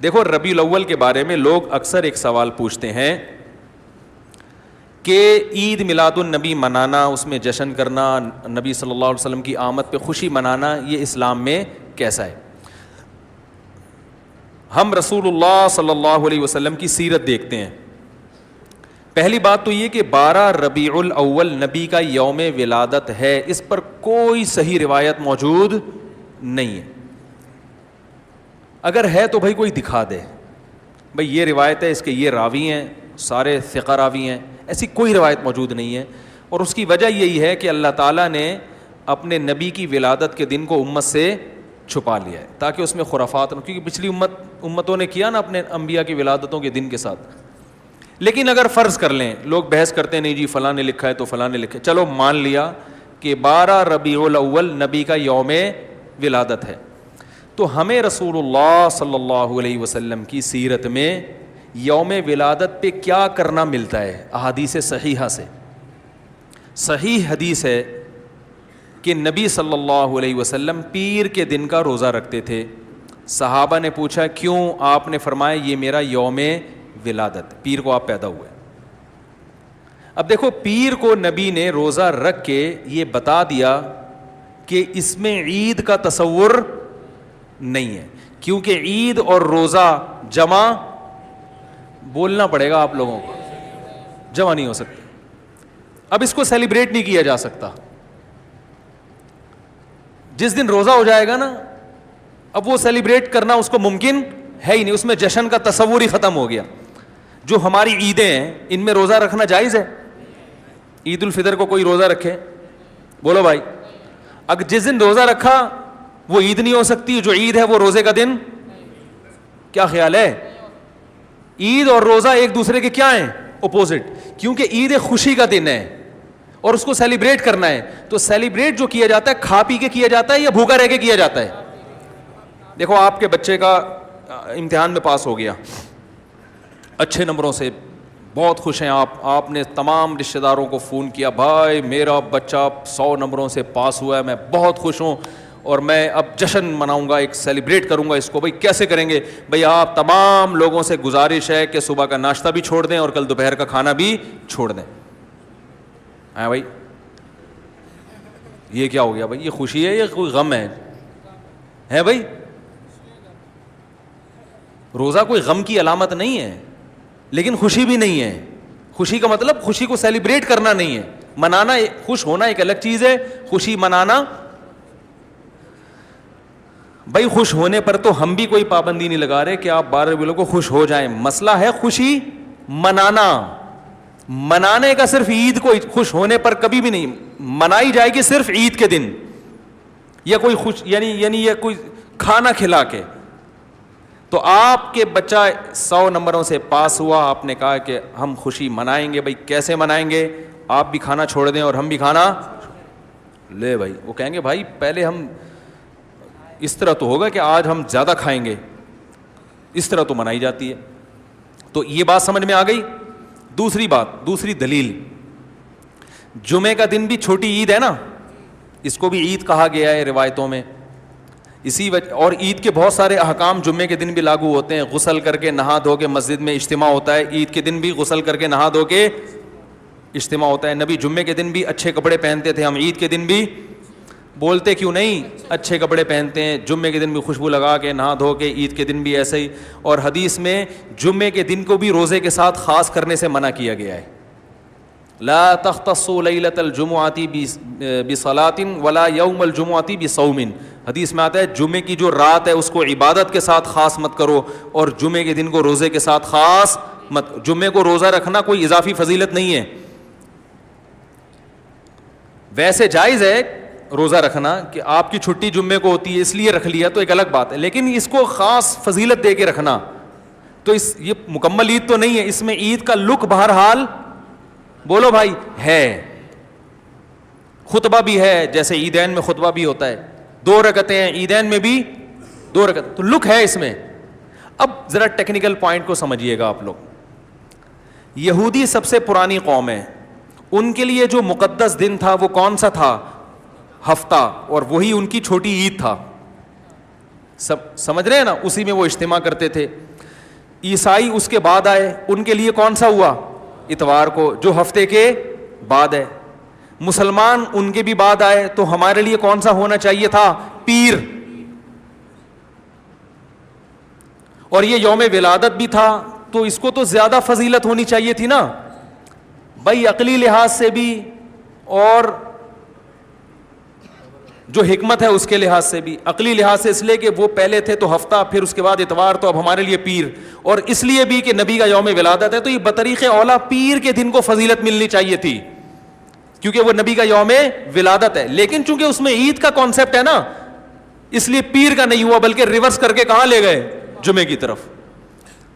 دیکھو ربیع الاول کے بارے میں لوگ اکثر ایک سوال پوچھتے ہیں کہ عید میلاد النبی منانا, اس میں جشن کرنا, نبی صلی اللہ علیہ وسلم کی آمد پہ خوشی منانا, یہ اسلام میں کیسا ہے؟ ہم رسول اللہ صلی اللہ علیہ وسلم کی سیرت دیکھتے ہیں. پہلی بات تو یہ کہ 12 ربیع الاول نبی کا یوم ولادت ہے, اس پر کوئی صحیح روایت موجود نہیں ہے. اگر ہے تو بھائی کوئی دکھا دے, بھائی یہ روایت ہے, اس کے یہ راوی ہیں, سارے ثقہ راوی ہیں. ایسی کوئی روایت موجود نہیں ہے, اور اس کی وجہ یہی ہے کہ اللہ تعالیٰ نے اپنے نبی کی ولادت کے دن کو امت سے چھپا لیا ہے تاکہ اس میں خرافات نہ, کیونکہ پچھلی امتوں نے کیا نا اپنے انبیاء کی ولادتوں کے دن کے ساتھ. لیکن اگر فرض کر لیں, لوگ بحث کرتے ہیں نہیں جی فلاں نے لکھا ہے تو فلاں نے لکھا ہے, چلو مان لیا کہ 12 ربیع الاول نبی کا یوم ولادت ہے, تو ہمیں رسول اللہ صلی اللہ علیہ وسلم کی سیرت میں یوم ولادت پہ کیا کرنا ملتا ہے؟ احادیث صحیحہ سے صحیح حدیث ہے کہ نبی صلی اللہ علیہ وسلم پیر کے دن کا روزہ رکھتے تھے. صحابہ نے پوچھا کیوں؟ آپ نے فرمایا یہ میرا یوم ولادت, پیر کو آپ پیدا ہوئے. اب دیکھو پیر کو نبی نے روزہ رکھ کے یہ بتا دیا کہ اس میں عید کا تصور نہیں ہے, کیونکہ عید اور روزہ جمع, بولنا پڑے گا آپ لوگوں کو, جمع نہیں ہو سکتے. اب اس کو سیلیبریٹ نہیں کیا جا سکتا. جس دن روزہ ہو جائے گا نا, اب وہ سیلیبریٹ کرنا اس کو ممکن ہے ہی نہیں, اس میں جشن کا تصور ہی ختم ہو گیا. جو ہماری عیدیں ہیں ان میں روزہ رکھنا جائز ہے؟ عید الفطر کو کوئی روزہ رکھے؟ بولو بھائی. اگر جس دن روزہ رکھا وہ عید نہیں ہو سکتی, جو عید ہے وہ روزے کا دن. کیا خیال ہے؟ عید اور روزہ ایک دوسرے کے کیا ہیں؟ اپوزٹ. کیونکہ عید ایک خوشی کا دن ہے اور اس کو سیلیبریٹ کرنا ہے, تو سیلیبریٹ جو کیا جاتا ہے کھا پی کے کیا جاتا ہے یا بھوکا رہ کے کیا جاتا ہے؟ دیکھو آپ کے بچے کا امتحان میں پاس ہو گیا اچھے نمبروں سے, بہت خوش ہیں آپ نے تمام رشتہ داروں کو فون کیا, بھائی میرا بچہ 100 نمبروں سے پاس ہوا ہے, میں بہت خوش ہوں اور میں اب جشن مناؤں گا, ایک سیلیبریٹ کروں گا اس کو. بھائی کیسے کریں گے؟ بھائی آپ تمام لوگوں سے گزارش ہے کہ صبح کا ناشتہ بھی چھوڑ دیں اور کل دوپہر کا کھانا بھی چھوڑ دیں. ہاں بھائی یہ کیا ہو گیا بھائی؟ یہ خوشی ہے یا کوئی غم ہے بھائی؟ روزہ کوئی غم کی علامت نہیں ہے, لیکن خوشی بھی نہیں ہے. خوشی کا مطلب خوشی کو سیلیبریٹ کرنا نہیں ہے, منانا. خوش ہونا ایک الگ چیز ہے, خوشی منانا. بھائی خوش ہونے پر تو ہم بھی کوئی پابندی نہیں لگا رہے کہ آپ 12 ربیع کو خوش ہو جائیں, مسئلہ ہے خوشی منانا. منانے کا صرف عید کو خوش ہونے پر کبھی بھی نہیں منائی جائے گی, صرف عید کے دن یا کوئی خوش یعنی یا کوئی کھانا کھلا کے. تو آپ کے بچہ 100 نمبروں سے پاس ہوا, آپ نے کہا کہ ہم خوشی منائیں گے. بھائی کیسے منائیں گے؟ آپ بھی کھانا چھوڑ دیں اور ہم بھی کھانا لے. بھائی وہ کہیں گے بھائی پہلے ہم اس طرح تو ہوگا کہ آج ہم زیادہ کھائیں گے, اس طرح تو منائی جاتی ہے. تو یہ بات سمجھ میں آ گئی. دوسری بات, دوسری دلیل, جمعے کا دن بھی چھوٹی عید ہے نا, اس کو بھی عید کہا گیا ہے روایتوں میں. اسی وجہ, اور عید کے بہت سارے احکام جمعے کے دن بھی لاگو ہوتے ہیں. غسل کر کے نہا دھو کے مسجد میں اجتماع ہوتا ہے, عید کے دن بھی غسل کر کے نہا دھو کے اجتماع ہوتا ہے. نبی جمعے کے دن بھی اچھے کپڑے پہنتے تھے, ہم عید کے دن بھی بولتے کیوں نہیں اچھے کپڑے پہنتے ہیں, جمعے کے دن بھی خوشبو لگا کے نہا دھو کے, عید کے دن بھی ایسے ہی. اور حدیث میں جمعے کے دن کو بھی روزے کے ساتھ خاص کرنے سے منع کیا گیا ہے. لا تختصوا لیلۃ الجمعۃ بصلاۃ ولا یوم الجمعۃ بصوم. حدیث میں آتا ہے جمعے کی جو رات ہے اس کو عبادت کے ساتھ خاص مت کرو, اور جمعے کے دن کو روزے کے ساتھ خاص مت. جمعے کو روزہ رکھنا کوئی اضافی فضیلت نہیں ہے, ویسے جائز ہے روزہ رکھنا کہ آپ کی چھٹی جمعے کو ہوتی ہے اس لیے رکھ لیا تو ایک الگ بات ہے, لیکن اس کو خاص فضیلت دے کے رکھنا تو یہ مکمل عید تو نہیں ہے. اس میں عید کا لک بہرحال بولو بھائی ہے, خطبہ بھی ہے, جیسے عیدین میں خطبہ بھی ہوتا ہے, 2 رکعتیں ہیں عیدین میں بھی 2 رکعتیں, تو لک ہے اس میں. اب ذرا ٹیکنیکل پوائنٹ کو سمجھیے گا آپ لوگ. یہودی سب سے پرانی قوم ہے, ان کے لیے جو مقدس دن تھا وہ کون سا تھا؟ ہفتہ, اور وہی ان کی چھوٹی عید تھا. سب سمجھ رہے ہیں نا, اسی میں وہ اجتماع کرتے تھے. عیسائی اس کے بعد آئے, ان کے لیے کون سا ہوا؟ اتوار کو, جو ہفتے کے بعد ہے. مسلمان ان کے بھی بعد آئے, تو ہمارے لیے کون سا ہونا چاہیے تھا؟ پیر. اور یہ یوم ولادت بھی تھا, تو اس کو تو زیادہ فضیلت ہونی چاہیے تھی نا بھائی, عقلی لحاظ سے بھی اور جو حکمت ہے اس کے لحاظ سے بھی. عقلی لحاظ سے اس لیے کہ وہ پہلے تھے تو ہفتہ, پھر اس کے بعد اتوار, تو اب ہمارے لیے پیر. اور اس لیے بھی کہ نبی کا یوم ولادت ہے, تو یہ بطریق اولا پیر کے دن کو فضیلت ملنی چاہیے تھی, کیونکہ وہ نبی کا یوم ولادت ہے. لیکن چونکہ اس میں عید کا کانسیپٹ ہے نا, اس لیے پیر کا نہیں ہوا, بلکہ ریورس کر کے کہاں لے گئے؟ جمعے کی طرف.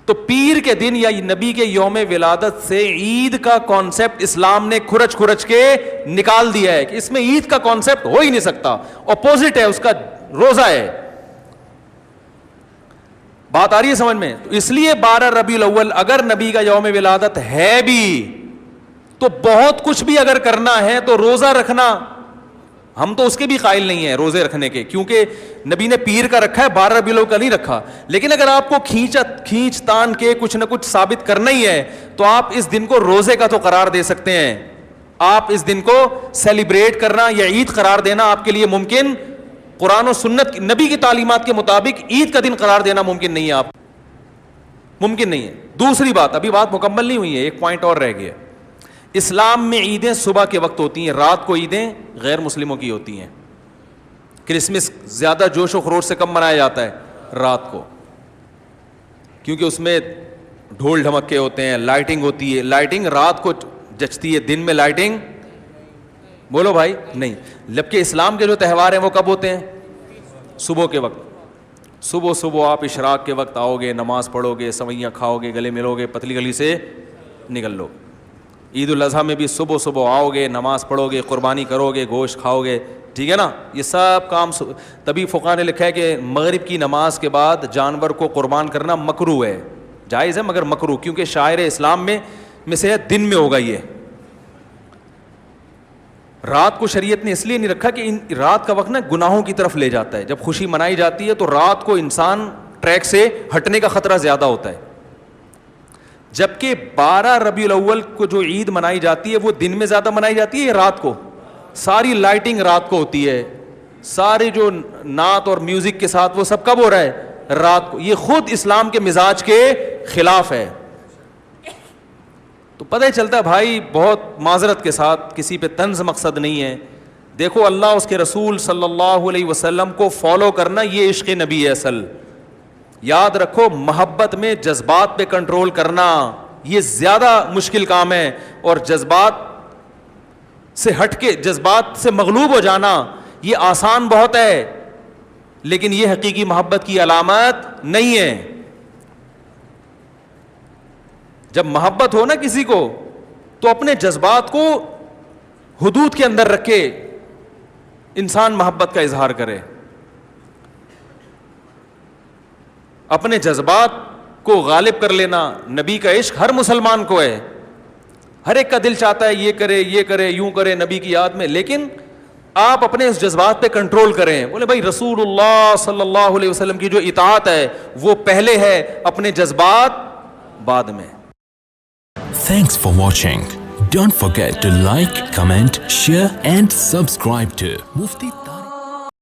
تو پیر کے دن یا نبی کے یوم ولادت سے عید کا کانسیپٹ اسلام نے کھرچ کھرچ کے نکال دیا ہے کہ اس میں عید کا کانسیپٹ ہو ہی نہیں سکتا, اپوزٹ ہے اس کا, روزہ ہے. بات آ رہی ہے سمجھ میں؟ تو اس لیے 12 ربیع الاول اگر نبی کا یوم ولادت ہے بھی, تو بہت کچھ بھی اگر کرنا ہے تو روزہ رکھنا, ہم تو اس کے بھی قائل نہیں ہیں روزے رکھنے کے, کیونکہ نبی نے پیر کا رکھا ہے, 12 ربیع الاول کا نہیں رکھا. لیکن اگر آپ کو کھینچ تان کے کچھ نہ کچھ ثابت کرنا ہی ہے, تو آپ اس دن کو روزے کا تو قرار دے سکتے ہیں. آپ اس دن کو سیلیبریٹ کرنا یا عید قرار دینا آپ کے لیے ممکن, قرآن و سنت نبی کی تعلیمات کے مطابق عید کا دن قرار دینا ممکن نہیں ہے, آپ ممکن نہیں ہے. دوسری بات, ابھی بات مکمل نہیں ہوئی ہے, ایک پوائنٹ اور رہ گیا. اسلام میں عیدیں صبح کے وقت ہوتی ہیں, رات کو عیدیں غیر مسلموں کی ہوتی ہیں. کرسمس زیادہ جوش و خروش سے کم منایا جاتا ہے رات کو, کیونکہ اس میں ڈھول ڈھمکے ہوتے ہیں, لائٹنگ ہوتی ہے. لائٹنگ رات کو جچتی ہے, دن میں لائٹنگ بولو بھائی نہیں. جبکہ اسلام کے جو تہوار ہیں وہ کب ہوتے ہیں؟ صبح کے وقت. صبح آپ اشراق کے وقت آؤ گے, نماز پڑھو گے, سوئیاں کھاؤ گے, گلے ملو گے, پتلی گلی سے نکل لو. عید الاضحیٰ میں بھی صبح آؤ گے, نماز پڑھو گے, قربانی کرو گے, گوشت کھاؤ گے, ٹھیک ہے نا. یہ سب کام تبھی فقہاء نے لکھا ہے کہ مغرب کی نماز کے بعد جانور کو قربان کرنا مکروہ ہے, جائز ہے مگر مکروہ, کیونکہ شاعر اسلام میں سے دن میں ہوگا. یہ رات کو شریعت نے اس لیے نہیں رکھا کہ رات کا وقت نا گناہوں کی طرف لے جاتا ہے. جب خوشی منائی جاتی ہے تو رات کو انسان ٹریک سے ہٹنے کا خطرہ زیادہ ہوتا ہے. جبکہ 12 ربیع الاول کو جو عید منائی جاتی ہے وہ دن میں زیادہ منائی جاتی ہے یا رات کو؟ ساری لائٹنگ رات کو ہوتی ہے, سارے جو نعت اور میوزک کے ساتھ وہ سب کب ہو رہا ہے؟ رات کو. یہ خود اسلام کے مزاج کے خلاف ہے. تو پتہ ہی چلتا ہے بھائی, بہت معذرت کے ساتھ, کسی پہ طنز مقصد نہیں ہے. دیکھو اللہ اس کے رسول صلی اللہ علیہ وسلم کو فالو کرنا یہ عشق نبی ہے اصل. یاد رکھو, محبت میں جذبات پہ کنٹرول کرنا یہ زیادہ مشکل کام ہے, اور جذبات سے ہٹ کے, جذبات سے مغلوب ہو جانا یہ آسان بہت ہے, لیکن یہ حقیقی محبت کی علامت نہیں ہے. جب محبت ہو نا کسی کو, تو اپنے جذبات کو حدود کے اندر رکھ کے انسان محبت کا اظہار کرے. اپنے جذبات کو غالب کر لینا, نبی کا عشق ہر مسلمان کو ہے, ہر ایک کا دل چاہتا ہے یہ کرے یوں کرے نبی کی یاد میں, لیکن آپ اپنے اس جذبات پہ کنٹرول کریں. بولے بھائی رسول اللہ صلی اللہ علیہ وسلم کی جو اطاعت ہے وہ پہلے ہے, اپنے جذبات بعد میں. Thanks for watching. Don't forget to like, comment, share and subscribe to Mufti